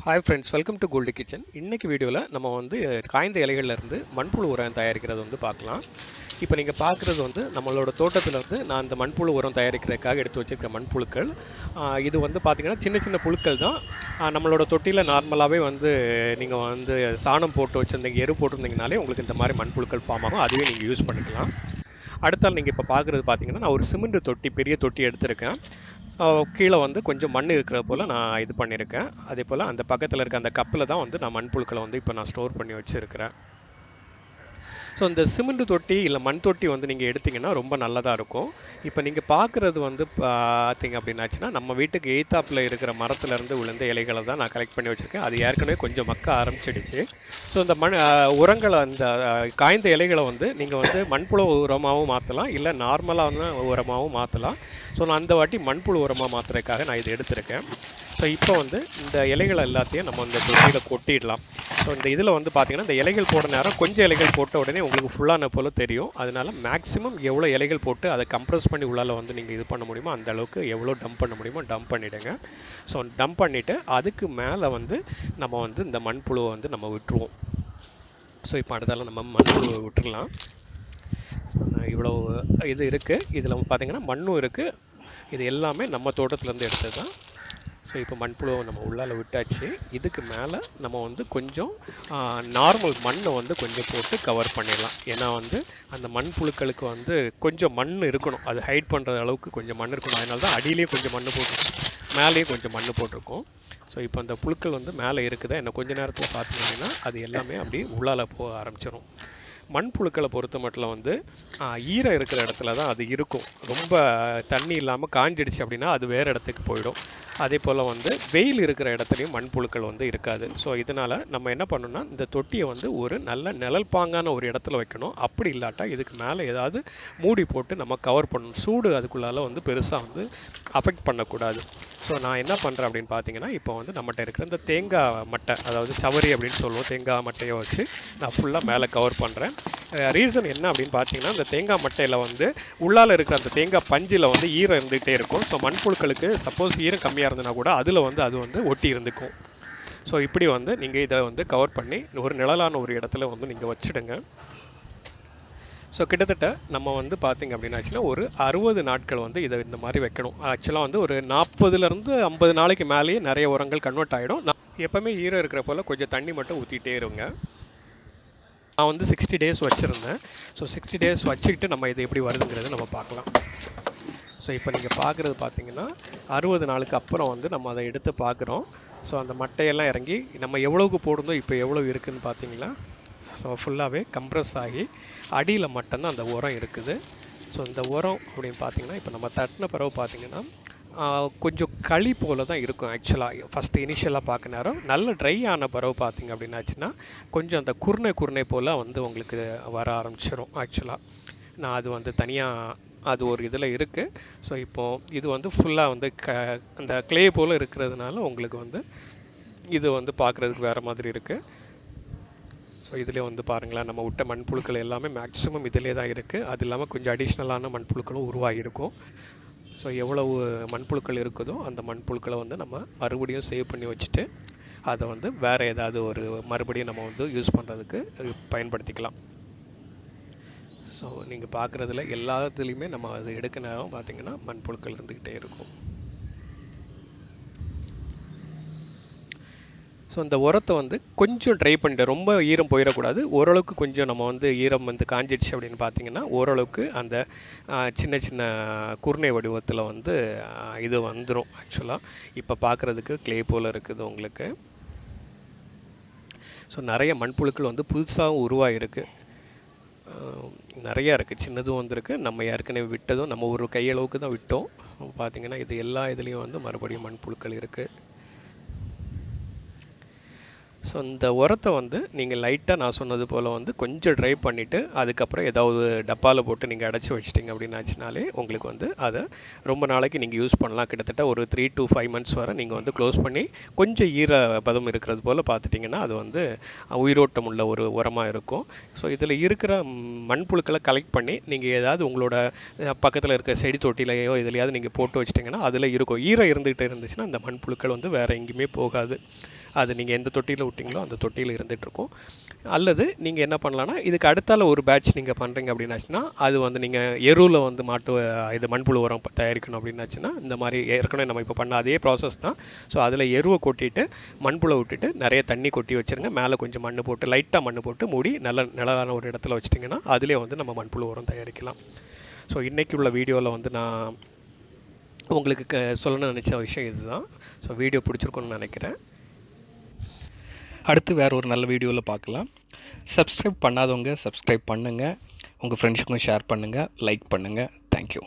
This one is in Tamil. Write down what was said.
Hi friends, welcome to gold kitchen. இன்றைக்கி வீடியோவில் நம்ம காய்ந்த இலைகள்லேருந்து மண்புழு உரம் தயாரிக்கிறது பார்க்கலாம். இப்போ நீங்கள் பார்க்குறது நம்மளோட தோட்டத்தில் நான் இந்த மண்புழு உரம் தயாரிக்கிறதுக்காக எடுத்து வச்சுருக்க மண்புழுக்கள். இது பார்த்திங்கன்னா சின்ன சின்ன புழுக்கள் தான். நம்மளோட தொட்டியில் நார்மலாகவே நீங்கள் சாணம் போட்டு வச்சுருந்தீங்க, எரு போட்டிருந்தீங்கனாலே உங்களுக்கு இந்த மாதிரி மண்புழுக்கள் ஃபார்ம் ஆகும். அதுவே நீங்கள் யூஸ் பண்ணிக்கலாம். அடுத்தால் நீங்கள் இப்போ பார்க்குறது பார்த்தீங்கன்னா, நான் ஒரு சிமெண்ட் தொட்டி, பெரிய தொட்டி எடுத்திருக்கேன். கீழே கொஞ்சம் மண் இருக்கிற போல் நான் இது பண்ணியிருக்கேன். அதே போல் அந்த பக்கத்தில் இருக்க அந்த கப்பில் தான் நான் மண்புழுக்களை இப்போ நான் ஸ்டோர் பண்ணி வச்சுருக்கிறேன். ஸோ இந்த சிமெண்ட் தொட்டி இல்லை மண் தொட்டி நீங்கள் எடுத்திங்கன்னா ரொம்ப நல்லதாக இருக்கும். இப்போ நீங்கள் பார்க்குறது பார்த்தீங்க அப்படின்னாச்சுன்னா, நம்ம வீட்டுக்கு எய்த்தாப்பில் இருக்கிற மரத்துலேருந்து விழுந்த இலைகளை தான் நான் கலெக்ட் பண்ணி வச்சுருக்கேன். அது ஏற்கனவே கொஞ்சம் மக்க ஆரம்பிச்சிடுச்சு. ஸோ இந்த உரங்களை, அந்த காய்ந்த இலைகளை நீங்கள் மண்புழு உரமாகவும் மாற்றலாம், இல்லை நார்மலான உரமாகவும் மாற்றலாம். ஸோ நான் அந்த வாட்டி மண்புழு உரமாக மாற்றுறதுக்காக நான் இதை எடுத்திருக்கேன். ஸோ இப்போ இந்த இலைகள் எல்லாத்தையும் நம்ம இந்த தொட்டியில் கொட்டிடலாம். ஸோ இந்த இதில் பார்த்திங்கன்னா, இந்த இலைகள் போட நேரம் கொஞ்சம் இலைகள் போட்ட உடனே உங்களுக்கு ஃபுல்லான போல் தெரியும். அதனால் மேக்ஸிமம் எவ்வளோ இலைகள் போட்டு அதை கம்ப்ரஸ் பண்ணி உள்ளால் நீங்கள் இது பண்ண முடியுமோ அந்த அளவுக்கு எவ்வளோ டம்ப் பண்ண முடியுமோ டம்ப் பண்ணிவிடுங்க. ஸோ டம்ப் பண்ணிவிட்டு அதுக்கு மேலே நம்ம இந்த மண்புழுவை நம்ம விட்டுருவோம். ஸோ இப்போ அடுத்தால நம்ம மண்புழுவை விட்டுடலாம். இவ்வளோ இது இருக்குது. இதில் பார்த்திங்கன்னா மண்ணும் இருக்குது. இது எல்லாமே நம்ம தோட்டத்துலேருந்து எடுத்தது தான். ஸோ இப்போ மண்புழுவை நம்ம உள்ளால் விட்டாச்சு. இதுக்கு மேலே நம்ம கொஞ்சம் நார்மல் மண்ணை கொஞ்சம் போட்டு கவர் பண்ணிடலாம். ஏன்னா அந்த மண்புழுக்களுக்கு கொஞ்சம் மண் இருக்கணும், அது ஹைட் பண்ணுற அளவுக்கு கொஞ்சம் மண் இருக்கணும். அதனால தான் அடியிலேயே கொஞ்சம் மண் போட்டிருக்கோம், மேலேயும் கொஞ்சம் மண் போட்டிருக்கோம். ஸோ இப்போ அந்த புழுக்கள் மேலே இருக்குதா, இன்னும் கொஞ்சம் நேரத்தில் பார்த்தீங்கன்னா அது எல்லாமே அப்படியே உள்ளால் போக ஆரம்பிச்சிடும். மண்புழுக்களை பொறுத்த மட்டும் ஈரம் இருக்கிற இடத்துல தான் அது இருக்கும். ரொம்ப தண்ணி இல்லாமல் காஞ்சிடுச்சு அப்படின்னா அது வேறு இடத்துக்கு போயிடும். அதே போல் வெயில் இருக்கிற இடத்துலையும் மண்புழுக்கள் இருக்காது. ஸோ இதனால் நம்ம என்ன பண்ணணும்னா, இந்த தொட்டியை ஒரு நல்ல நிழல் பாங்கான ஒரு இடத்துல வைக்கணும். அப்படி இல்லாட்டா இதுக்கு மேலே ஏதாவது மூடி போட்டு நம்ம கவர் பண்ணணும். சூடு அதுக்குள்ளால் பெருசாக அஃபெக்ட் பண்ணக்கூடாது. ஸோ நான் என்ன பண்ணுறேன் அப்படின்னு பார்த்தீங்கன்னா, இப்போ நம்மகிட்ட இருக்கிற இந்த தேங்காய் மட்டை, அதாவது சவரி அப்படின்னு சொல்லுவோம், தேங்காய் மட்டையை வச்சு நான் ஃபுல்லாக மேலே கவர் பண்ணுறேன். ரீசன் என்ன அப்படின்னு பார்த்தீங்கன்னா, இந்த தேங்காய் மட்டையில் உள்ளால் இருக்கிற அந்த தேங்காய் பஞ்சில் ஈரம் இருந்துகிட்டே இருக்கும். ஸோ மண்புழுக்களுக்கு சப்போஸ் ஈரம் கம்மியாக இருந்ததுன்னா கூட அதில் அது ஒட்டி இருந்துக்கும். ஸோ இப்படி நீங்கள் இதை கவர் பண்ணி ஒரு நிழலான ஒரு இடத்துல நீங்கள் வச்சுடுங்க. ஸோ கிட்டத்தட்ட நம்ம பார்த்திங்க அப்படின்னாச்சுன்னா ஒரு 60 நாட்கள் இதை இந்த மாதிரி வைக்கணும். ஆக்சுவலாக ஒரு 40லேருந்து 50 நாளைக்கு மேலேயே நிறைய உரங்கள் கன்வெர்ட் ஆகிடும். நான் எப்போவுமே ஈரம் இருக்கிற போல் கொஞ்சம் தண்ணி மட்டும் ஊற்றிட்டே இருங்க. நான் 60 டேஸ் வச்சுருந்தேன். ஸோ 60 டேஸ் வச்சுக்கிட்டு நம்ம இது எப்படி வருதுங்கிறத நம்ம பார்க்கலாம். ஸோ இப்போ நீங்கள் பார்க்குறது பார்த்தீங்கன்னா 60 நாளுக்கு அப்புறம் நம்ம அதை எடுத்து பார்க்குறோம். ஸோ அந்த மட்டையெல்லாம் இறங்கி நம்ம எவ்வளோக்கு போடுறோம், இப்போ எவ்வளோ இருக்குதுன்னு பார்த்தீங்களா. ஸோ ஃபுல்லாகவே கம்ப்ரஸ் ஆகி அடியில் மட்டும்தான் அந்த உரம் இருக்குது. ஸோ இந்த உரம் அப்படின்னு பார்த்தீங்கன்னா, இப்போ நம்ம தட்டின பிறகு பார்த்தீங்கன்னா கொஞ்சம் களி போல் தான் இருக்கும். ஆக்சுவலாக ஃபஸ்ட்டு இனிஷியலாக பார்க்க நேரம் நல்ல ட்ரை ஆன பிறகு பார்த்தீங்க அப்படின்னாச்சுன்னா கொஞ்சம் அந்த குருணை போல் உங்களுக்கு வர ஆரம்பிச்சிடும். ஆக்சுவலாக நான் அது தனியாக அது ஒரு இதில் இருக்குது. ஸோ இப்போது இது ஃபுல்லாக அந்த க்ளே போல் இருக்கிறதுனால உங்களுக்கு இது பார்க்குறதுக்கு வேறு மாதிரி இருக்குது. ஸோ இதில் பாருங்களேன், நம்ம விட்ட மண்புழுக்கள் எல்லாமே மேக்ஸிமம் இதிலே தான் இருக்குது. அது இல்லாமல் கொஞ்சம் அடிஷ்னலான மண்புழுக்களும் உருவாகியிருக்கும். ஸோ எவ்வளவு மண்புழுக்கள் இருக்குதோ அந்த மண்புழுக்களை நம்ம மறுபடியும் சேவ் பண்ணி வச்சுட்டு அதை வேறு ஏதாவது ஒரு மறுபடியும் நம்ம யூஸ் பண்ணுறதுக்கு பயன்படுத்திக்கலாம். ஸோ நீங்கள் பார்க்குறதுல எல்லாத்துலேயுமே நம்ம அது எடுக்க நேரம் பார்த்திங்கன்னா மண்புழுக்கள் இருந்துக்கிட்டே இருக்கும். ஸோ இந்த உரத்தை கொஞ்சம் ட்ரை பண்ணிட்டு, ரொம்ப ஈரம் போயிடக்கூடாது. ஓரளவுக்கு கொஞ்சம் நம்ம ஈரம் காஞ்சிடுச்சு அப்படின்னு பார்த்தீங்கன்னா ஓரளவுக்கு அந்த சின்ன சின்ன குருணை வடிவத்தில் இது வந்துடும். ஆக்சுவலாக இப்போ பார்க்குறதுக்கு க்ளே போல் இருக்குது உங்களுக்கு. ஸோ நிறைய மண்புழுக்கள் புதுசாகவும் உருவாகிருக்கு. நிறையா இருக்குது, சின்னதும் வந்திருக்கு, நம்ம ஏற்கனவே விட்டதும் நம்ம ஒரு கையளவுக்கு தான் விட்டோம். பார்த்திங்கன்னா இது எல்லா இதுலேயும் மறுபடியும் மண்புழுக்கள் இருக்குது. ஸோ இந்த உரத்தை வந்து நீங்கள் லைட்டாக நான் சொன்னது போல் வந்து கொஞ்சம் ட்ரை பண்ணிவிட்டு அதுக்கப்புறம் ஏதாவது டப்பாவில் போட்டு நீங்கள் அடைச்சி வச்சிட்டிங்க அப்படின்னாச்சுனாலே உங்களுக்கு வந்து அதை ரொம்ப நாளைக்கு நீங்கள் யூஸ் பண்ணலாம். கிட்டத்தட்ட ஒரு 3 to 5 months வரை நீங்கள் வந்து க்ளோஸ் பண்ணி கொஞ்சம் ஈர பதம் இருக்கிறது போல் பார்த்துட்டிங்கன்னா அது வந்து உயிரோட்டம் உள்ள ஒரு உரமாக இருக்கும். ஸோ இதில் இருக்கிற மண்புழுக்களை கலெக்ட் பண்ணி நீங்கள் ஏதாவது உங்களோட பக்கத்தில் இருக்க செடி தொட்டிலையோ இதுலையாவது நீங்கள் போட்டு வச்சிட்டிங்கன்னா அதில் இருக்கும். ஈரம் இருந்துகிட்டு இருந்துச்சுன்னா அந்த மண்புழுக்கள் வந்து வேறு எங்கேயுமே போகாது. அது நீங்கள் எந்த தொட்டியில் விட்டிங்களோ அந்த தொட்டியில் இருந்துகிட்ருக்கும். அல்லது நீங்கள் என்ன பண்ணலான்னா இதுக்கு அடுத்தால ஒரு பேட்ச் நீங்கள் பண்ணுறீங்க அப்படின்னாச்சுன்னா அது வந்து நீங்கள் எருவில் வந்து இது மண்புழு உரம் தயாரிக்கணும் அப்படின்னாச்சுன்னா இந்த மாதிரி ஏற்கனவே நம்ம இப்போ பண்ண அதே ப்ராசஸ் தான். ஸோ அதில் எருவை கொட்டிட்டு மண்புழை விட்டுட்டு நிறைய தண்ணி கொட்டி வச்சுருங்க. மேலே கொஞ்சம் மண் போட்டு லைட்டாக மண் போட்டு மூடி நிழலான ஒரு இடத்துல வச்சிட்டிங்கன்னா அதிலே வந்து நம்ம மண்புழு உரம் தயாரிக்கலாம். ஸோ இன்றைக்கி உள்ள வீடியோவில் வந்து நான் உங்களுக்கு சொல்லணும்னு நினச்ச விஷயம் இதுதான். ஸோ வீடியோ பிடிச்சிருக்குன்னு நினைக்கிறேன். அடுத்து வேறு ஒரு நல்ல வீடியோவில் பார்க்கலாம். சப்ஸ்கிரைப் பண்ணாதவங்க சப்ஸ்கிரைப் பண்ணுங்கள், உங்கள் ஃப்ரெண்ட்ஸுக்கும் ஷேர் பண்ணுங்கள், லைக் பண்ணுங்கள். தேங்க்யூ.